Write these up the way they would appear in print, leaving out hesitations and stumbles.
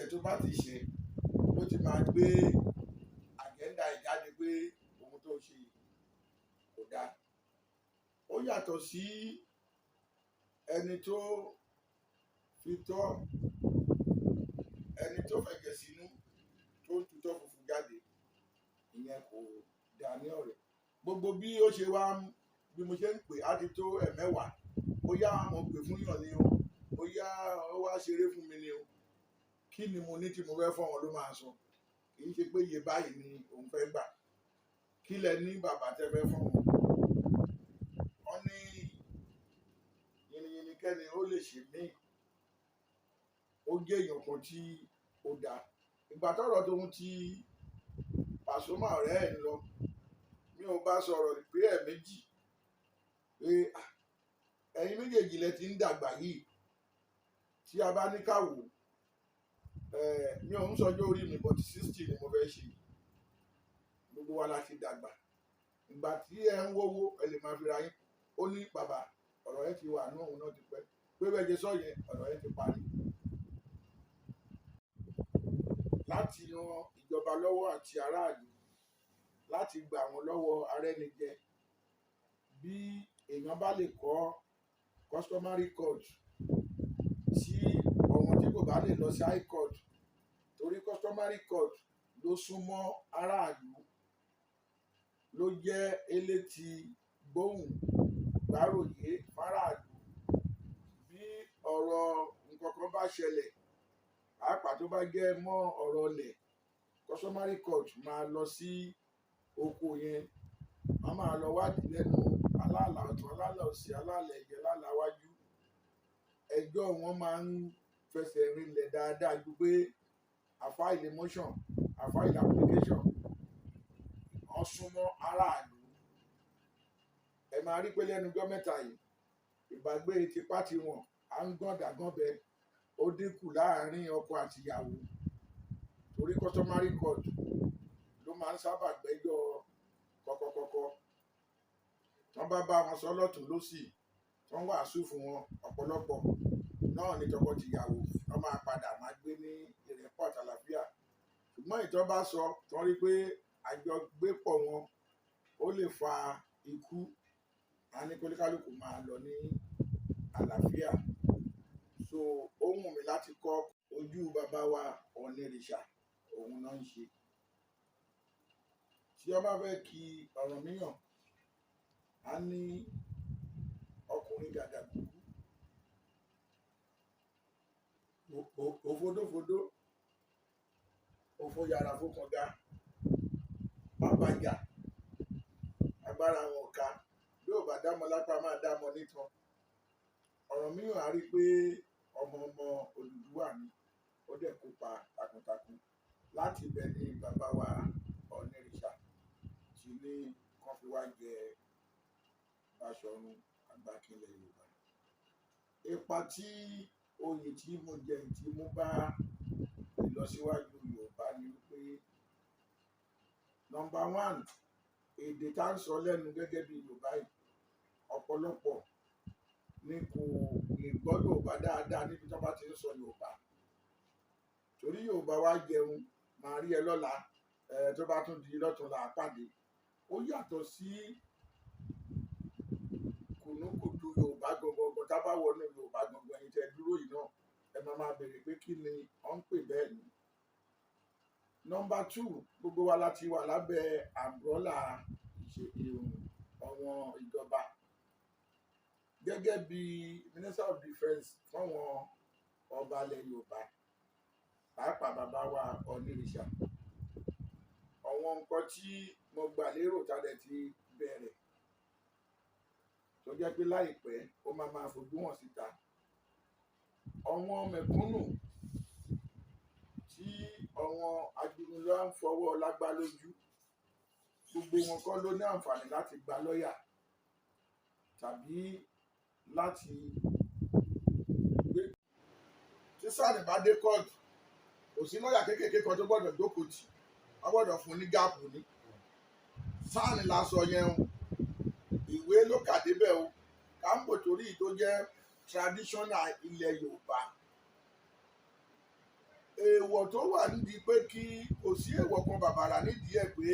ẹ̀ṣẹ̀ tó bá ti ṣe ló ti máa gbé àgẹ́ndà ìjáde pé ohun tó ṣe kò dáa. Ó yàtọ̀ sí ẹni tó fi tọ́ ẹni tó fẹ̀jẹ̀ sínú tó ń tutọ́ funfun jáde, ìyẹn kò dáa ní ọ̀rẹ́. Gbogbo bí ó ṣe wá bí mo ṣe ń pè á ti tó ẹ̀mẹ́wàá, bóyá mo pè fún yàn ni o, bóyá ó wá ṣeré fún mi ni o, kí ni mo ní tí mo fẹ́ fọ́ wọn ló máa sọ. Kì í ṣe pé iye báyìí ni òun fẹ́ gbà. Kí lẹ ní bàbá tẹ fẹ́ fọ́ wọn? Wọ́n ní yìnyín kẹ́ni ó lè ṣe mí. Ó jẹ́ èèyàn kan tí ó dáa. Ìgbà tọ́rọ̀ tóun ti Pasuma ọ̀rẹ́ ẹ̀ ń lọ, mi ò bá sọ̀rọ̀ pé ẹ̀ẹ̀mejì pé ẹ̀yin méjèèjì lẹ ti ń dàgbà yìí. Tí a bá ní ká wò, mi ò ń sọjọ́ orí mi, but 60 ni mo fẹ́ ṣe. Gbogbo wa la ti dàgbà. Ìgbà tí ẹ ń wówó ẹ lè máa fi ra yín. Ó ní bàbá ọ̀rọ̀ yẹn ti wà ní òun náà ti pẹ́. Pé bẹ́ẹ̀ ṣe sọ yẹn, ọ̀rọ̀ yẹn ti parí. Láti ran ìjọba lọ́wọ́ àti aráàlú, láti gbà wọ́n lọ́wọ́ arẹ́nijẹ. Bí èèyàn bá lè kọ́ customary court tí ọ̀wọ́n tí kò bá lè lọ sí high court, torí customary court ló súnmọ́ aráàlú, ló jẹ́ elétí gbóhùn gbáròyé fáráàlú. Bí ọ̀rọ̀ nǹkan kan bá ṣẹlẹ̀, pàápàá tó bá jẹ́ mọ́ ọ̀rọ̀ ilẹ̀, customary court máa lọ sí oko yẹn. Wọ́n máa lọ wádìí lẹ́nu aláàlá ọ̀tún, aláàlá òsì, aláàlá ẹ̀gbẹ́, aláàlá wájú. Ẹjọ́ wọn máa ń fẹsẹ̀ rinlẹ̀ dáadáa ju pé a file motion, a file application. Wọ́n súnmọ́ aráàlú. Ẹ máa rí pé lẹ́nu ọjọ́ mẹ́ta yìí, ìbágbé tipá tiwọn à ń gàngànbẹ ó dínkù láàárín ọkọ àti ìyàwó. Torí customary court ló máa ń sábà gbẹ́jọ́ kọ́kọ́kọ́kọ́. Wọ́n bá wọn sọ lọ́tùn lósì, wọ́n wàásù fún wọn ọ̀pọ̀lọpọ̀ náà ní tọkọ-tìyàwó. Wọ́n máa padà máa gbé ní ìrẹ́pọ̀ àtàlàfíà. Ṣùgbọ́n ìtọ́ bá sọ tí wọ́n rí pé àjọgbépọ̀ wọn ó lè fa ikú, a ní kóníkálùkù máa lọ ní àlàáfíà. So ó wù mí láti kọ́ ojú bàbá wa Ọ̀nìrìṣà, òun náà ń ṣe. Tí wọ́n bá fẹ́ kí Ọ̀rànmíyàn, a ní ọkùnrin gàdàgbù, òfodófodó, òfòyàrá fòkànga, bàbàjà, agbára wọn ká. Bí ò bá dámọ lápá máa dámọ nítan. Ọ̀rànmíyàn á rí pé ọmọ Odùduwà ni, ó dẹ̀ kópa takuntakun. Láti ibẹ̀ ni bàbá wa Ọ̀nìrìṣà ti ní kán fi wá jẹ Báṣọ̀run Àgbàkilẹ̀ Yorùbá. Ipa tí oyè tí mo jẹ tí mo bá ìlọsíwájú Yorùbá ni wípé number 1, èdè tá ń sọ lẹ́nu gẹ́gẹ́ bí Yorùbá yìí, ọ̀pọ̀lọpọ̀ ni kò lè gbọ́ Yorùbá dáadáa níbi tí wọ́n bá ti ń sọ Yorùbá. Torí Yorùbá wá jẹun, màá rí ẹ lọ́la, tó bá tún di lọ́tùnla pàdé. Ó yàtọ̀ sí kùnúkùdù Yorùbá gangan. Tá bá wọnú Yorùbá gangan, ẹ̀yin tẹ́ dúró yìí náà, ẹ máa béèrè pé kí ni wọ́n ń pè bẹ́ẹ̀ ni. Number 2, gbogbo wa láti wà lábẹ́ àmbrọ́là àwọn ìjọba. Gẹ́gẹ́ bí Minister of Defence fáwọn ọba ilẹ̀ Yorùbá, pàápàá bàbá wa Ọ̀nìrìṣà. Àwọn nǹkan tí mo gbà lérò tàdé ti bẹ̀rẹ̀, tó jẹ́ pé láìpẹ́ ó máa fojú hàn síta. Àwọn mẹ̀kúnnù tí àwọn agbẹnusọ ń fọwọ́ lágbá lójú, gbogbo wọn kọ́ ló ní àǹfààní láti gba lọ́yà tàbí láti gbé. Tí sáànì bá dé kóòtù, kò sí lọ́yà kéékèèké kan tó gbọ́dọ̀ jókòó tì. Wọ́n gbọ́dọ̀ fún ní gáàpù ni. Sáànì la sọ yẹn o, ìwé ló kà débẹ̀ o. Kámbò torí tó jẹ́ traditional ilẹ̀ Yorùbá. èèwọ̀ tó wà nídìí pé kí kò sí èèwọ̀ kan bàbàrà nídìí ẹ̀ pé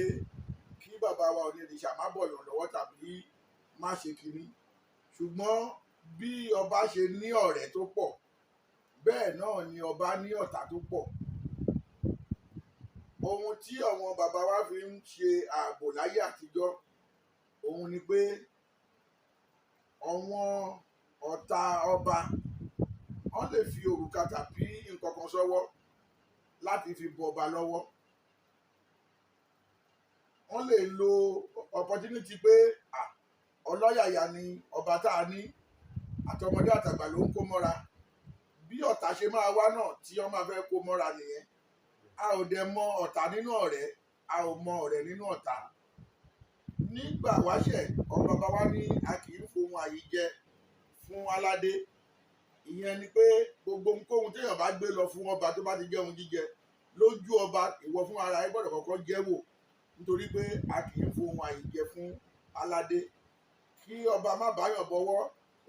kí bàbá wa Onírìṣà má bọ̀yàn lọ́wọ́ tàbí má ṣe kínní, ṣùgbọ́n bí ọba ṣe ní ọ̀rẹ́ tó pọ̀ bẹ́ẹ̀ náà ni ọba ní ọ̀tá tó pọ̀. Ohun tí àwọn bàbá wa fi ń ṣe ààbò láyé àtijọ́ òun ni pé àwọn ọ̀tá ọba wọ́n lè fi òrùka tàbí nǹkan kan sọ́wọ́ láti fi bọ ọba lọ́wọ́. Wọ́n lè lo opportunity pé ọlọ́yàyà ni ọba tá a ní, àtọmọdé àtàgbà ló ń kó mọ́ra. Bí ọ̀tá ṣe máa wá náà tí wọ́n máa fẹ́ kó mọ́ra nìyẹn. A ò dẹ̀ mọ ọ̀tá nínú ọ̀rẹ́, a ò mọ ọ̀rẹ́ nínú ọ̀tá. Nígbà wáṣẹ̀ ọba bá wá ní a kì í fohùn àyíjẹ fún aládé. Ìyẹn ni pé gbogbo ohunkóhun téèyàn bá gbé lọ fún ọba tó bá ti jẹ́ ohun jíjẹ lójú ọba, ìwọ fún ara ẹ gbọ́dọ̀ kọ́kọ́ jẹ́ wò, nítorí pé a kì í fohùn àyíjẹ fún aládé. Kí ọba má báyàn bọwọ́,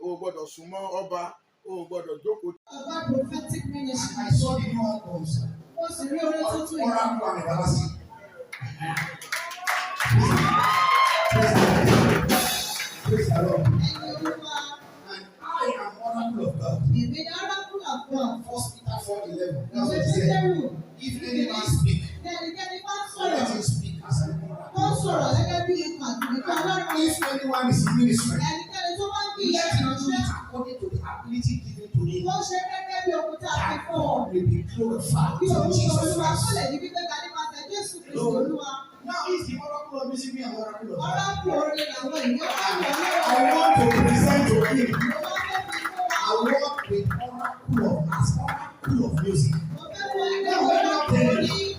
o gbọ́dọ̀ súnmọ́ ọba, o gbọ́dọ̀ jókòó. Ọba prophetic ministry. I saw the new albums. Ó sì rí orin tuntun yìí. Oracle and everlasting. Praise the Lord. Ẹni Olúwa. And I am oracle of God. Èmi ni oracle of God. 1 Peter 4:11. That's Ìwé what it said. Pétérù. If any man speak, Bí ẹnikẹ́ni bá let sọ̀rọ̀, him speak as an ó oracle. sọ̀rọ̀ gẹ́gẹ́ bí ikọ̀ àtìlẹ́kọ̀ Ọlọ́run. If anyone is in ministry, Ẹnikẹ́ni tó bá ń fi let iṣẹ́ him do it ìránṣẹ́, according to the ability given to him. ó ṣe gẹ́gẹ́ bí ohun tí a fi That fún ọ. God will be glorified Bí through orúkọ Jesus Olúwa kó lè Christ. di gbígbéga nípasẹ̀ Jésù Kristi Olúwa. Now is the oracle of music and oracle of God. Oracle orin làwọn ìwé ọ̀rọ̀ I want to present to him. Mo wá fẹ́ fi fún wa. I work with oracle of as oracle of music. Mo fẹ́ fún ẹgbẹ́ oracle orin.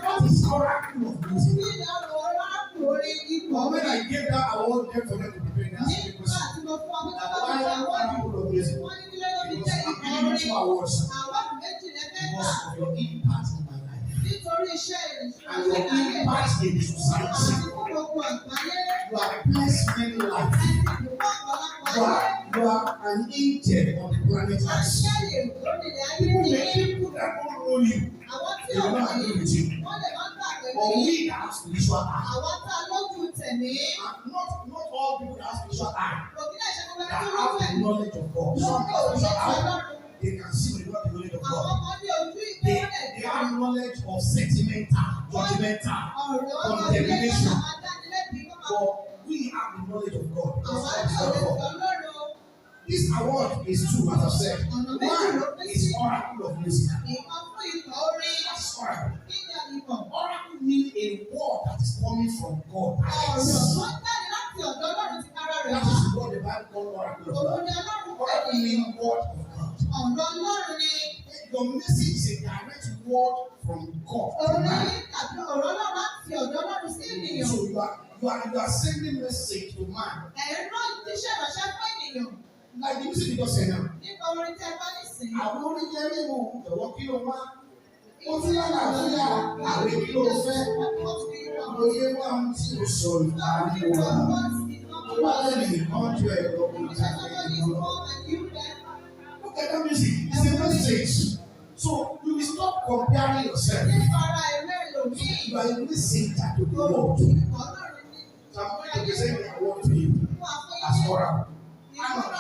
What is oracle of music? Kí ni àwọn oracle orin ipò But when orin? I gave that award them for them to prepare that Nígbà question. tí mo fún ọmọ tó bá Why wà wọ́n oracle of music? wọ́n ní kí ló ló fi Because jẹ́ I'm ipò giving you orin. 2 awards Àwọn méjì lẹ́fẹ̀ẹ́ gbà because of your impact in my life nítorí iṣẹ́ and your ìrìnsẹ̀ impact in the àti society. fún gbogbo àgbáyé. You are blessed many lives. Ẹni ìdùnnú ọ̀pọ̀lọpọ̀ You ayé. are an angel on the planet Earth. Àṣẹ́lẹ̀ lórílẹ̀ ayé People ní that don't know you, àwọn tí they ò will mọ̀ not agree yìí with you. wọ́n lè má gbà pẹ̀lú But yìí. we that have spiritual eye, Àwọn tá a lójú tẹ̀mí. and not all people that have spiritual eye Rògbìnà ìṣẹ́gun that tó lójú have the tẹ̀mí. knowledge of God. Some Lórí have òye spiritual tí eye, Ọlọ́run. they can see but they don't have the knowledge of Àwọn God. ọmọ ní ojú ìgbé They, wọ́n lè they gbà. have knowledge of sentimental, judgmental. Ọ̀rọ̀ condemnation. àwọn adánilẹ́bi wọ́n máa. But we have the knowledge of God. Àwọn That's tí ò what lè it's sọ for. lọ́rọ̀ This award is two, as I've said. One is oracle of music. ìkan fún ikọ̀ orin. That's oracle. Kí ni àyíkọ̀? Oracle means a word that is coming from God. Ọ̀rọ̀ tó ń jáde láti ọ̀dọ̀ Ọlọ́run ti kára rẹ̀ That wá. is what the Bible calls oracle of Òun God. ni Ọlọ́run pè Oracle ní means word of God. ọ̀rọ̀ Ọlọ́run ni. Your message is a direct word from God. Òun ni tàbí ọ̀rọ̀ Ọlọ́run láti ọ̀dọ̀ Ọlọ́run sí ènìyàn. So you are sending message to man. Ẹ̀rọ ìṣiṣẹ́ ìránṣẹ́ fún ènìyàn. Like the music you just said now. Nípa orin tí ẹ bá ní sìn. Àwọn oníjẹ mímu ẹ̀wọ̀n kí ló wá. Ó ti lára àfíà àwẹ̀ kí ló fẹ́. Oyè wa ń tí o sọ ìparí wa. Wá lẹ́yìn ìkọ́jú ẹ̀ lọ́kùnrin àti ìgbìmọ̀. Look at that music. It's a message. So you will stop comparing yourself. You are a messenger to the world. So I'm going to present the award to you as oracle. I'm not